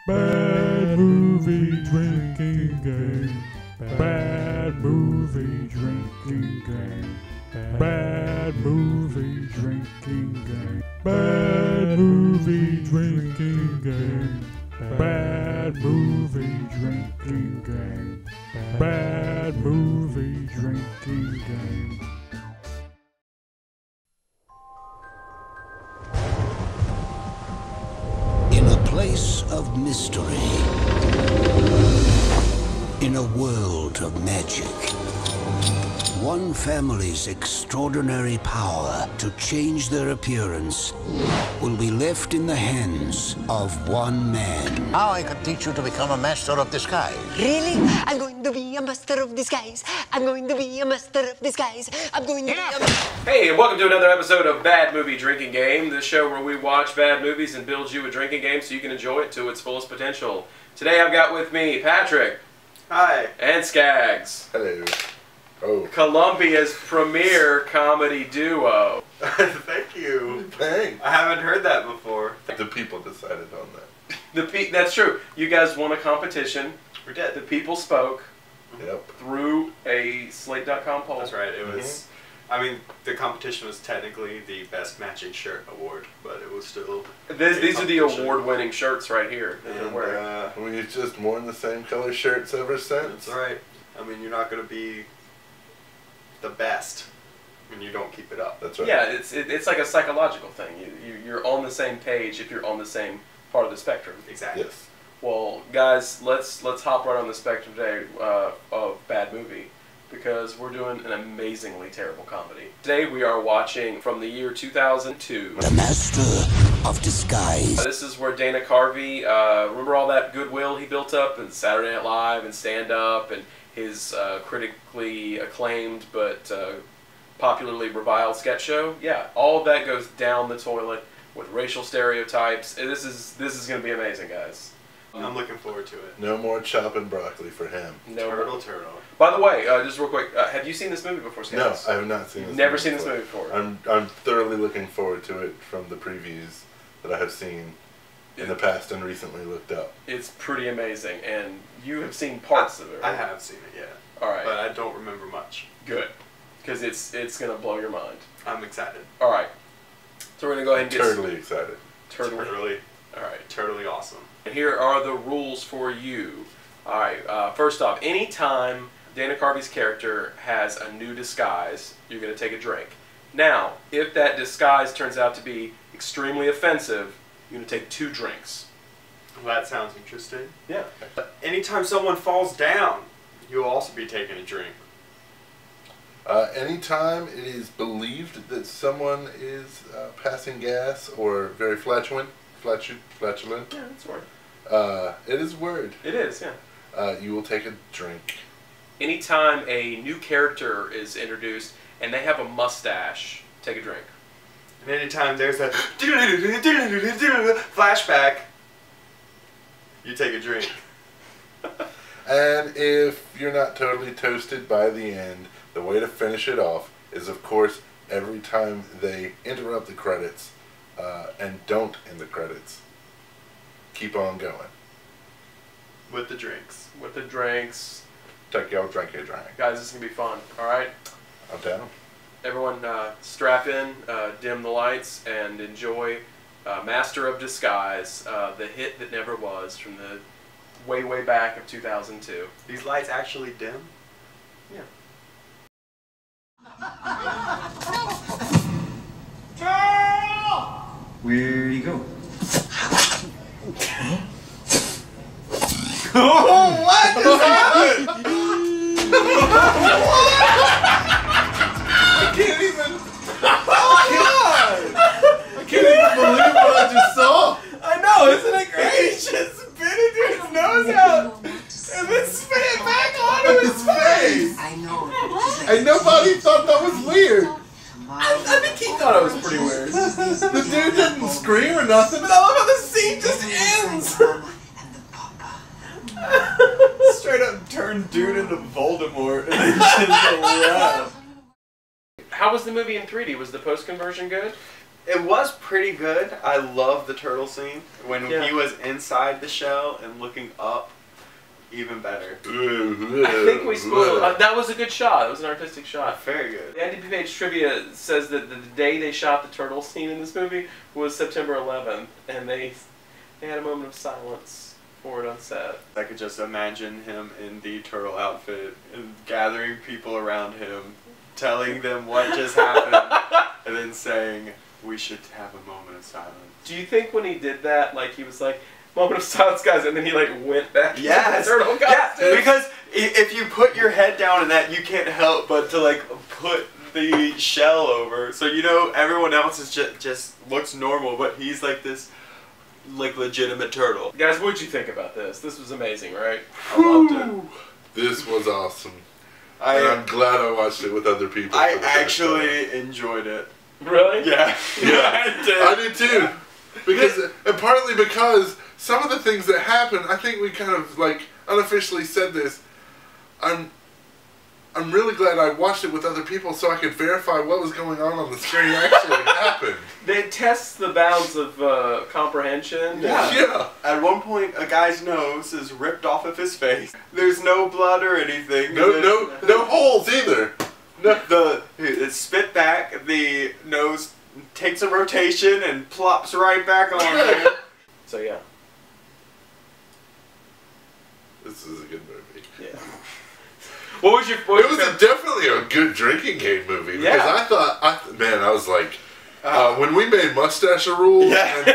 Bad movie drinking game. Bad movie drinking game. Bad movie drinking game. Bad movie drinking game. Bad movie drinking game. Bad movie drinking game. In a place of mystery, in a world of magic, one family's extraordinary power to change their appearance will be left in the hands of one man. Now I can teach you to become a master of disguise. Really? I'm going to be a master of disguise. I'm going to be a master of disguise. I'm going to be a... Hey, and welcome to another episode of Bad Movie Drinking Game, the show where we watch bad movies and build you a drinking game so you can enjoy it to its fullest potential. Today I've got with me Patrick. Hi. And Skaggs. Hello. Oh. Columbia's premier comedy duo. Thank you. Thanks. I haven't heard that before. The people decided on that. That's true. You guys won a competition. We did. The people spoke. Yep. Through a Slate.com poll. That's right. It was. I mean, the competition was technically the best matching shirt award, but it was still. These are the award-winning shirts right here that they're And wearing. we've just worn the same color shirts ever since. That's right. I mean, you're not going to be the best when you don't keep it up. That's right. Yeah, it's like a psychological thing. You're on the same page if you're on the same part of the spectrum. Exactly. Yes. Well, guys, let's hop right on the spectrum today of bad movie, because we're doing an amazingly terrible comedy. Today we are watching from the year 2002. The Master of Disguise. This is where Dana Carvey, remember all that goodwill he built up in Saturday Night Live and Stand Up, and his critically acclaimed but popularly reviled sketch show? Yeah, all of that goes down the toilet with racial stereotypes. This is going to be amazing, guys. I'm looking forward to it. No more chopping broccoli for him. No. Turtle. By the way, just real quick, have you seen this movie before, Skaggs? No, I have not seen this. Never seen this movie before. I'm thoroughly looking forward to it from the previews that I have seen in the past and recently looked up. It's pretty amazing, and you have seen parts of it, right? I have seen it, yeah. All right. But I don't remember much. Good, because it's going to blow your mind. I'm excited. All right. So we're going to go ahead and get... Totally excited. Totally. All right. Totally awesome. And here are the rules for you. All right. First off, anytime Dana Carvey's character has a new disguise, you're going to take a drink. Now, if that disguise turns out to be extremely offensive, you're going to take 2 drinks. Well, that sounds interesting. Yeah. Anytime someone falls down, you'll also be taking a drink. Anytime it is believed that someone is passing gas or very flatulent, Yeah, that's a word. it is word. It is, yeah. You will take a drink. Anytime a new character is introduced and they have a mustache, take a drink. And anytime there's that flashback, you take a drink. And if you're not totally toasted by the end, the way to finish it off is, of course, every time they interrupt the credits and don't end the credits, keep on going. With the drinks. With the drinks. Take your drink, your drink. Guys, this is going to be fun. All right? I'm down. Everyone strap in, dim the lights, and enjoy Master of Disguise, the hit that never was from the way, way back of 2002. These lights actually dim? Yeah. Where'd he go? Oh, what just happened? I can't even. Oh my god! I can't even believe what I just saw. I know, isn't it great? He just spit it his nose out and then spit it back onto his face. I know. And nobody thought that was weird. I think he thought it was pretty weird. The dude didn't scream or nothing. But I love how the scene just ends. Straight up turned dude into Voldemort and then just laughed. How was the movie in 3D? Was the post-conversion good? It was pretty good. I love the turtle scene. When Yeah. he was inside the shell and looking up, even better. I think we spoiled. That was a good shot. It was an artistic shot. Very good. The IMDb page trivia says that the day they shot the turtle scene in this movie was September 11th, and they had a moment of silence for it on set. I could just imagine him in the turtle outfit and gathering people around him, telling them what just happened, and then saying, "We should have a moment of silence." Do you think when he did that, like he was like, "Moment of silence, guys," and then he like went back into Yes. the turtle costume? Yeah, because if you put your head down in that, you can't help but to like put the shell over, so you know everyone else is just looks normal, but he's like this like legitimate turtle. Guys, what'd you think about this? This was amazing, right? I loved it. This was awesome. I And I'm glad I watched it with other people. I for the first actually enjoyed it. Really? Yeah. Yeah, I did too. Because, and partly because some of the things that happen, I think we kind of like unofficially said this. I'm really glad I watched it with other people so I could verify what was going on the screen actually happened. They test the bounds of comprehension. Yeah. Yeah. At one point, a guy's nose is ripped off of his face. There's no blood or anything. No holes either. No. It's spit back. The nose takes a rotation and plops right back on there. So yeah. This is a good movie. Yeah. What was your? What It was definitely a good drinking game movie because Yeah. I thought, I was like, when we made Mustache a rule, Yeah. and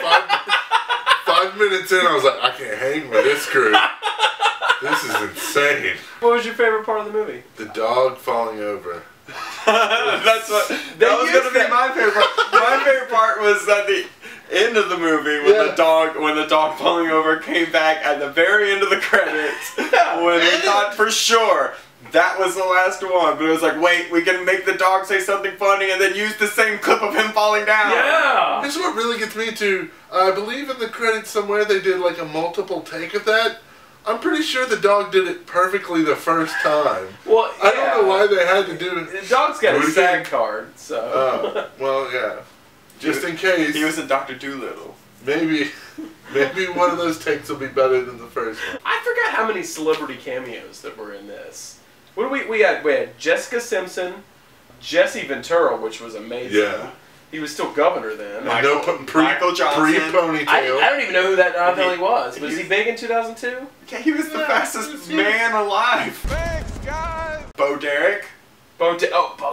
5 minutes in, I was like, I can't hang with this crew. This is insane. What was your favorite part of the movie? The dog falling over. That's what. They That was used gonna be that- my favorite part. My favorite part was at the end of the movie when Yeah. the dog falling over came back at the very end of the credits when we thought for sure that was the last one, but it was like, wait, we can make the dog say something funny and then use the same clip of him falling down. Yeah. Here's what really gets me to, I believe in the credits somewhere they did like a multiple take of that. I'm pretty sure the dog did it perfectly the first time. Well, I don't know why they had to do it. The dog's got Do a it SAG again. card, so. Oh, well, yeah. Just in case. He was in Dr. Dolittle. Maybe one of those takes will be better than the first one. I forgot how many celebrity cameos that were in this. What do we had Jessica Simpson, Jesse Ventura, which was amazing. Yeah. He was still governor then. Michael Johnson. Pre-ponytail. I don't even know who that he was. Was he big in 2002? Yeah, he was the fastest man alive. Thanks, guys. Bo Derek. Bo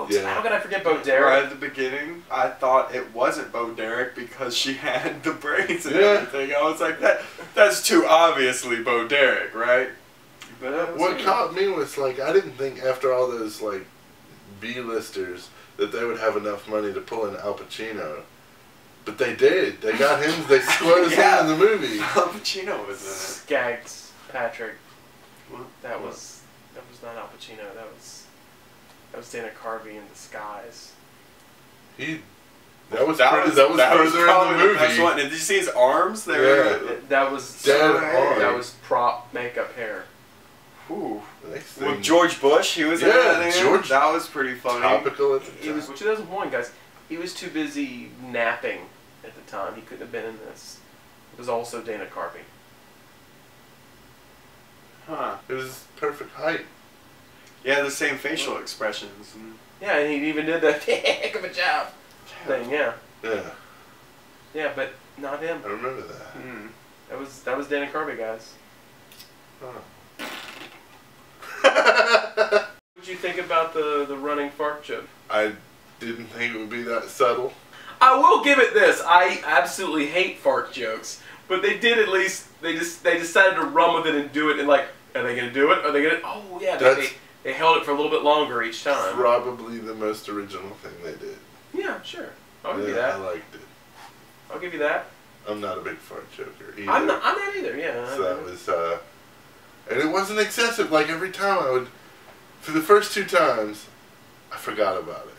Yeah. How could I forget Bo Right Derek? at the beginning, I thought it wasn't Bo Derek because she had the braids and Yeah. everything. I was like, that's too obviously Bo Derek, right? But What caught me was like I didn't think after all those like B-listers that they would have enough money to pull in Al Pacino, but they did. They got him. They squeezed Yeah. him in the movie. Al Pacino was in Skaggs, Patrick. What? That was not Al Pacino. That was Dana Carvey in disguise. That was further in the movie. Best one. And did you see his arms? They were, That was Dead on. that was prop makeup hair. Whew. Next thing, With George Bush, he was in Yeah, that. George- That was pretty funny. topical at the He time. was 2001, guys. He was too busy napping at the time. He couldn't have been in this. It was also Dana Carvey. Huh. It was perfect height. Yeah, the same facial expressions. And Yeah, and he even did the heck of a job thing. Yeah, Yeah, yeah, but not him. I remember that. Hmm. That was Dana Carvey, guys. Huh. What did you think about the running fart joke? I didn't think it would be that subtle. I will give it this. I absolutely hate fart jokes, but they did at least. They decided to run with it and do it. And like, are they gonna do it? Are they gonna? Oh yeah, they held it for a little bit longer each time. Probably the most original thing they did. Yeah, sure. I'll give you I that. liked it. I'll give you that. I'm not a big fart joker either. I'm not either. Yeah. So that was, and it wasn't excessive. Like every time I would, for the first 2 times, I forgot about it.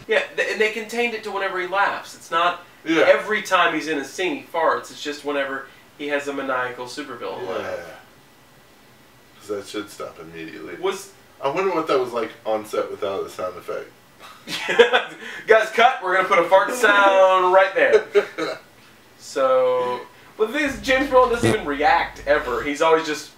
Yeah, and they contained it to whenever he laughs. It's not Yeah. every time he's in a scene he farts. It's just whenever he has a maniacal supervillain laugh. because that should stop immediately. Was I wonder what that was like on set without a sound effect. guys, cut. We're gonna put a fart sound right there. So, but the thing is, James Brolin doesn't even react ever. He's always just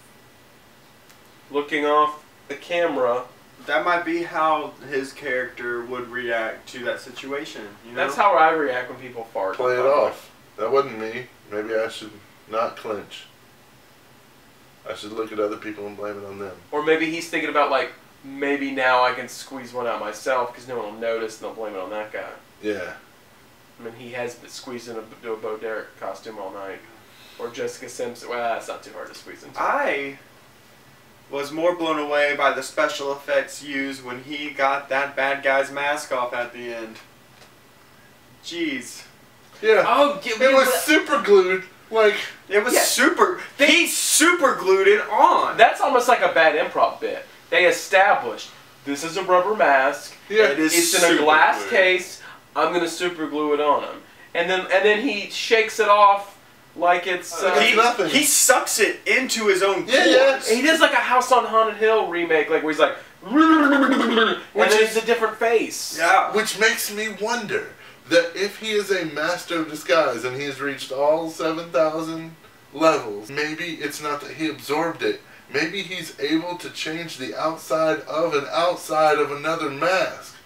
looking off the camera. That might be how his character would react to that situation. You know? That's how I react when people fart. Play it off. That wasn't me. Maybe I should not clinch. I should look at other people and blame it on them. Or maybe he's thinking about, like, maybe now I can squeeze one out myself because no one will notice and they'll blame it on that guy. Yeah. I mean, he has been squeezing a Bo Derek costume all night. Or Jessica Simpson. Well, that's not too hard to squeeze into. I was more blown away by the special effects used when he got that bad guy's mask off at the end. Jeez. Yeah. Oh, it was super glued. Like, it was super. He super glued it on. That's almost like a bad improv bit. They established this is a rubber mask. Yeah, it's in a glass case. I'm gonna super glue it on him, and then he shakes it off like it's nothing. He sucks it into his own pores. Yeah. He does like a House on Haunted Hill remake, like where he's like, and then it's a different face. Yeah. Which makes me wonder that if he is a master of disguise and he has reached all 7,000 levels, maybe it's not that he absorbed it. Maybe he's able to change the outside of another mask.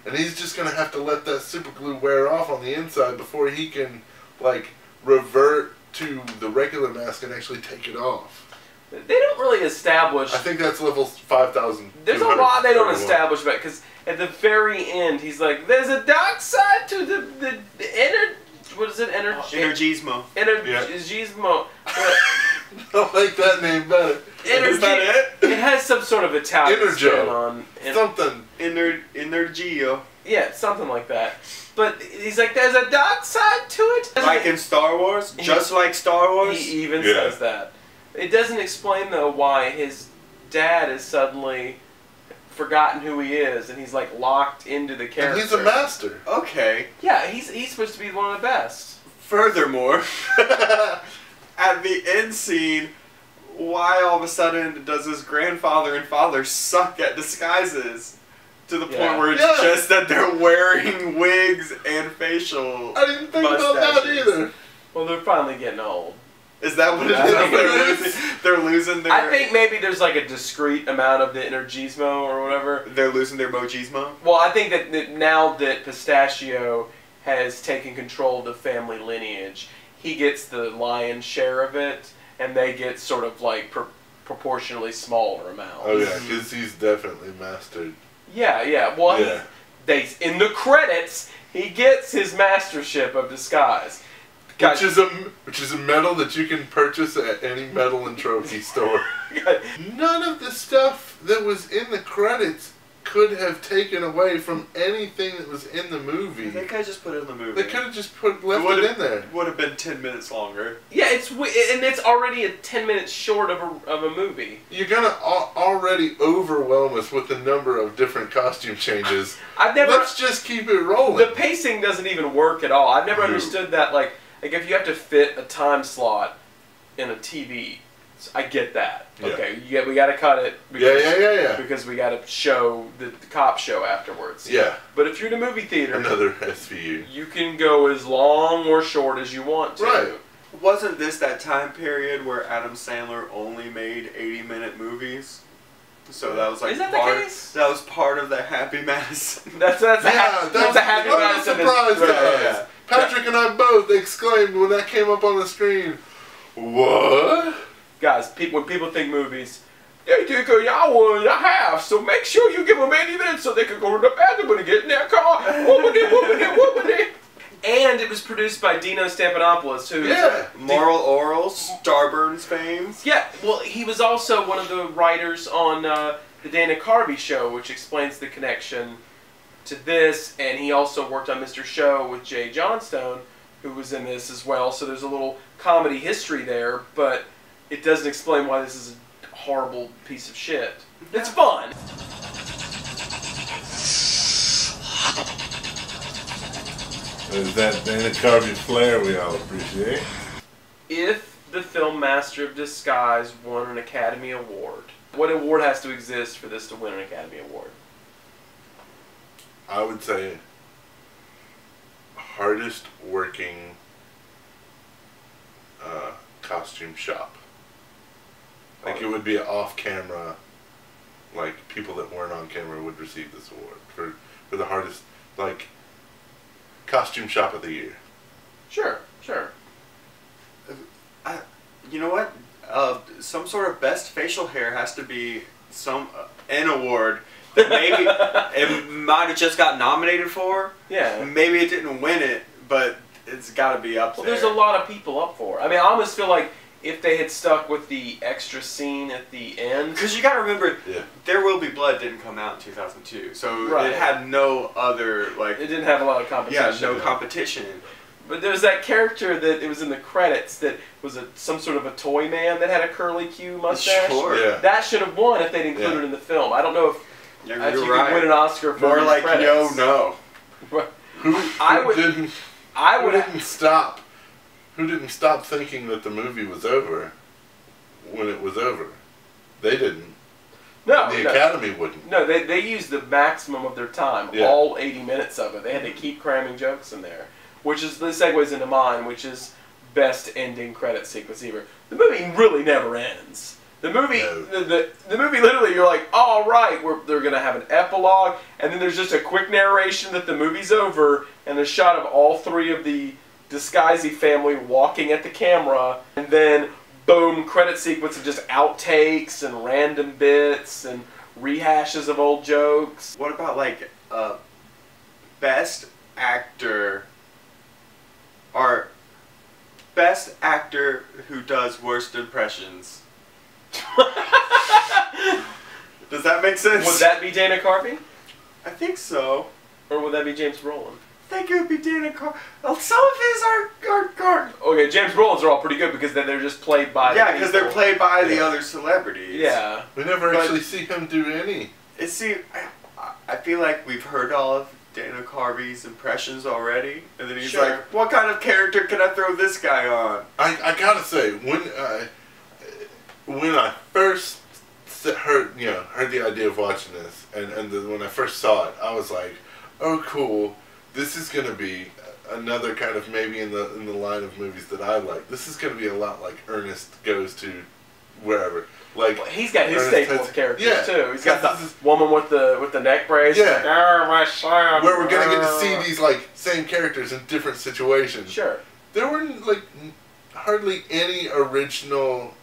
And he's just going to have to let that super glue wear off on the inside before he can, like, revert to the regular mask and actually take it off. They don't really establish. I think that's level 5,000. There's a lot they don't establish about it, because at the very end, he's like, there's a dark side to the inner. What is it? Energismo. Energismo. I like that name better. Is that it? It has some sort of Italian spin on something. Energio. Yeah, something like that. But he's like, there's a dark side to it. Like in Star Wars? Just like Star Wars? He even says that. It doesn't explain, though, why his dad is suddenly forgotten who he is, and he's like locked into the character. And he's a master. Okay. Yeah, he's supposed to be one of the best. Furthermore, at the end scene, why all of a sudden does his grandfather and father suck at disguises? To the point where it's just that they're wearing wigs and facial I didn't think about that either. Well, they're finally getting old. Is that what it is? They're losing their... I think maybe there's like a discrete amount of the Energismo or whatever. They're losing their Mojismo? Well, I think that now that Pistachio has taken control of the family lineage, he gets the lion's share of it, and they get sort of like proportionally smaller amounts. Oh yeah, because he's definitely mastered. Yeah. Well, in the credits, he gets his mastership of disguise. Which is a medal that you can purchase at any medal and trophy store. None of the stuff that was in the credits could have taken away from anything that was in the movie. They could have just put it in the movie. They could have just left it in there. Would have been 10 minutes longer. Yeah, it's already 10 minutes short of a movie. You're gonna already overwhelm us with the number of different costume changes. Let's just keep it rolling. The pacing doesn't even work at all. I've never understood that. Like if you have to fit a time slot in a TV, I get that. Yeah. Okay, we got to cut it. Because, Because we got to show the cop show afterwards. Yeah. But if you're in a movie theater, another SVU, you can go as long or short as you want to. Right. Wasn't this that time period where Adam Sandler only made 80-minute movies? So that was like Is that the case? That was part of the Happy Madison. That's a Happy Madison. Surprise to us. Patrick and I both exclaimed when that came up on the screen. What? Guys, when people think movies, they think an hour and a half, so make sure you give them 80 minutes so they can go to the bathroom and get in their car. Whoopity. And it was produced by Dino Stampanopoulos, who's Moral Oral, Starburns fame. Yeah, well, he was also one of the writers on the Dana Carvey show, which explains the connection to this, and he also worked on Mr. Show with Jay Johnstone, who was in this as well, so there's a little comedy history there, but it doesn't explain why this is a horrible piece of shit. It's fun. There's that Dana Carvey flair we all appreciate. If the film Master of Disguise won an Academy Award, What award has to exist for this to win an Academy Award? I would say hardest working costume shop. Like, it would be off camera, like people that weren't on camera would receive this award for the hardest, like, costume shop of the year. Sure, sure. You know what? Some sort of best facial hair has to be an award that maybe it might have just got nominated for. Yeah. Maybe it didn't win it, but it's got to be up there. Well, there's a lot of people up for it. I mean, I almost feel like if they had stuck with the extra scene at the end. Because you got to remember, There Will Be Blood didn't come out in 2002, so Right. it had no other, like... It didn't have a lot of competition. Yeah, no competition. But there was that character that it was in the credits that was some sort of a toy man that had a curly Q mustache. Sure. Yeah. That should have won if they'd included it in the film. I don't know if you right. could win an Oscar for More the like credits. no. Who didn't stop thinking that the movie was over when it was over? They didn't. No, The Academy wouldn't. No, they used the maximum of their time, all 80 minutes of it. They had to keep cramming jokes in there, which is the segues into mine, which is best ending credit sequence ever. The movie really never ends. The movie, the movie literally, you're like, all right, they're gonna have an epilogue, and then there's just a quick narration that the movie's over, and a shot of all three of the Skaggs family walking at the camera, and then boom, credit sequence of just outtakes and random bits and rehashes of old jokes. What about, like, best actor, or best actor who does worst impressions? Does that make sense? Would that be Dana Carvey? I think so. Or would that be James Brolin? I think it would be Dana Carvey. Well, some of his are Okay, James Brolin's are all pretty good because then they're just played by because they're played by the other celebrities. Yeah. We never actually see him do any. I feel like we've heard all of Dana Carvey's impressions already, and then he's Sure. like, what kind of character can I throw this guy on? I gotta say, when I first heard the idea of watching this, and when I first saw it, I was like, oh cool, this is gonna be another kind of maybe in the line of movies that I like. This is gonna be a lot like Ernest Goes to Wherever. Like, well, he's got his Ernest staple of characters too. He's got this the woman with the neck brace. Yeah. Like, oh, my son. where we're gonna get to see these like same characters in different situations. Sure. There were like hardly any original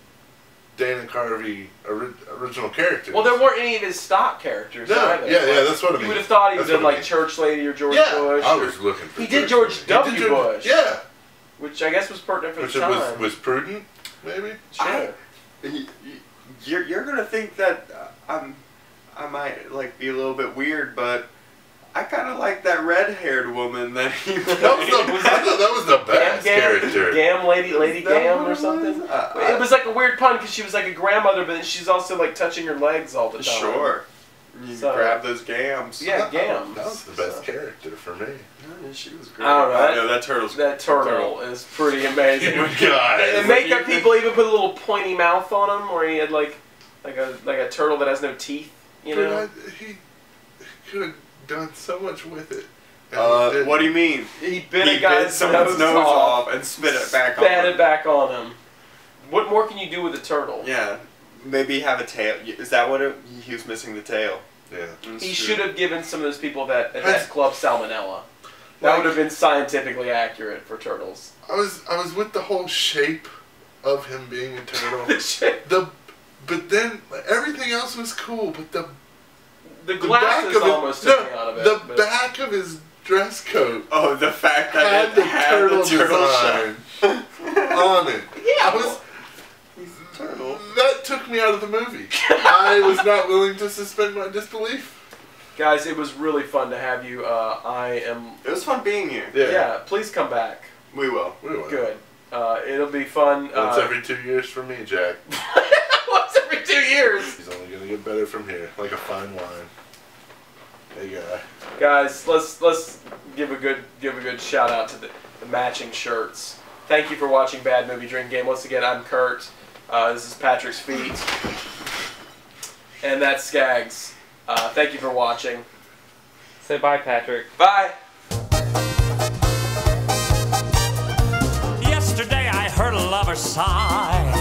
Dana Carvey original characters. Well, there weren't any of his stock characters either. Yeah, that's what I mean. You would have thought he That's did what I like mean. Church Lady or George Yeah, Bush. I was looking for. He did George W. Bush. Yeah, Which I guess was pertinent for which the time. was prudent, maybe. Sure. You're gonna think that I might like be a little bit weird, but I kind of like that red-haired woman that he played. I thought that was the best character. Lady that Gam what or it something. was? It was like a weird pun because she was like a grandmother, but then she's also like touching her legs all the time. Sure. You grab those gams. Yeah, Gams. That was the best character for me. Yeah, she was great. I don't know. I know that turtle's That turtle is pretty amazing. God. And makeup people even put a little pointy mouth on him, where he had like a turtle that has no teeth. You know. But he could have done so much with it. And he didn't. What do you mean? He bit someone's nose off and spit it back on Spat him. it back on him. What more can you do with a turtle? Yeah. Maybe have a tail. Is that what he was missing the tail? Yeah. He should have given some of those people at that club salmonella. That would have been scientifically accurate for turtles. I was with the whole shape of him being a turtle. But then everything else was cool. But the glasses almost took me out of it. The back of his dress coat. Oh, the fact that had it the had turtle the turtle design on it. Yeah. He's a turtle. That took me out of the movie. I was not willing to suspend my disbelief. Guys, it was really fun to have you. It was fun being here. Yeah, please come back. We will. Good. It'll be fun. Once every 2 years for me, Jack. Once every 2 years. He's only gonna get better from here, like a fine wine. Hey, guy. Guys, let's give a good shout out to the matching shirts. Thank you for watching Bad Movie Drink Game. Once again, I'm Curt. This is Patrick's feet. And that's Skaggs. Thank you for watching. Say bye, Patrick. Bye. Yesterday I heard a lover sigh.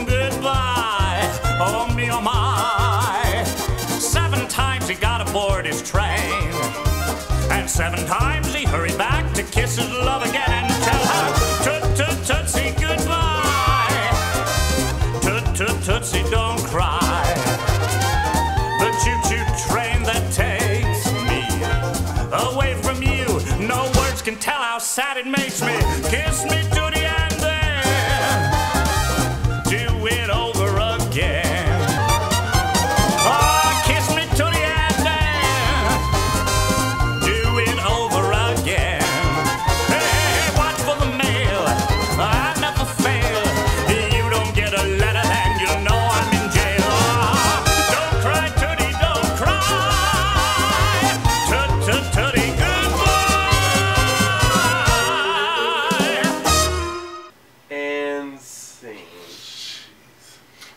Goodbye, oh me, oh my. 7 times he got aboard his train, and 7 times he hurried back to kiss his love again and tell her toot-toot-tootsie goodbye. Toot-toot-tootsie, don't cry. The choo-choo train that takes me away from you. No words can tell how sad it makes me. Kiss me to the end, then do it over again. Oh, kiss me to the end, then do it over again. Hey, watch for the mail, I never fail. You don't get a letter, then you know I'm in jail. Don't cry, Tootie, don't cry. Toot-toot-tootie, goodbye. And scene.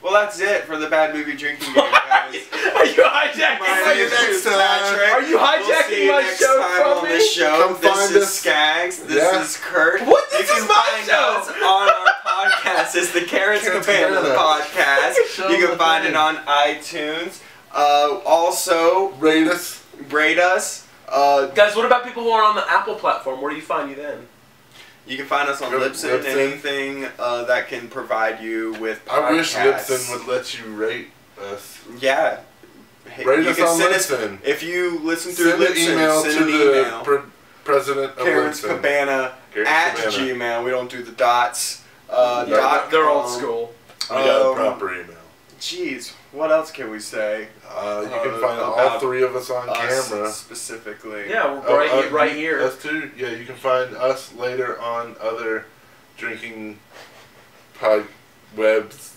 Well, that's it for the Bad Movie Drinking Game, guys. Are you hijacking My my name is show? Patrick. Are you hijacking we'll see you my next show time from on me? the show. Come This find is us. Skaggs. This Yeah. is Curt. What? This you is can my find show. us on our podcast. It's the Karen's Cabana podcast. You can find it on iTunes. Also, Rate us. rate us. Guys, what about people who are on the Apple platform? Where do you find you then? You can find us on Go to Libsyn, Libsyn. anything that can provide you with podcasts. I wish Libsyn would let you rate us. Yeah. Hey, Rate you us can on send Libsyn. if you listen through Send an Libsyn, email send to an the email. president of Karen's Libsyn. Cabana Karen's at Cabana. Gmail. We don't do the dots. They're old school. We got a proper email. Jeez, what else can we say? You can find all about 3 of us on us camera. specifically. Yeah, we're right here. Us too. Yeah, you can find us later on other drinking pod webs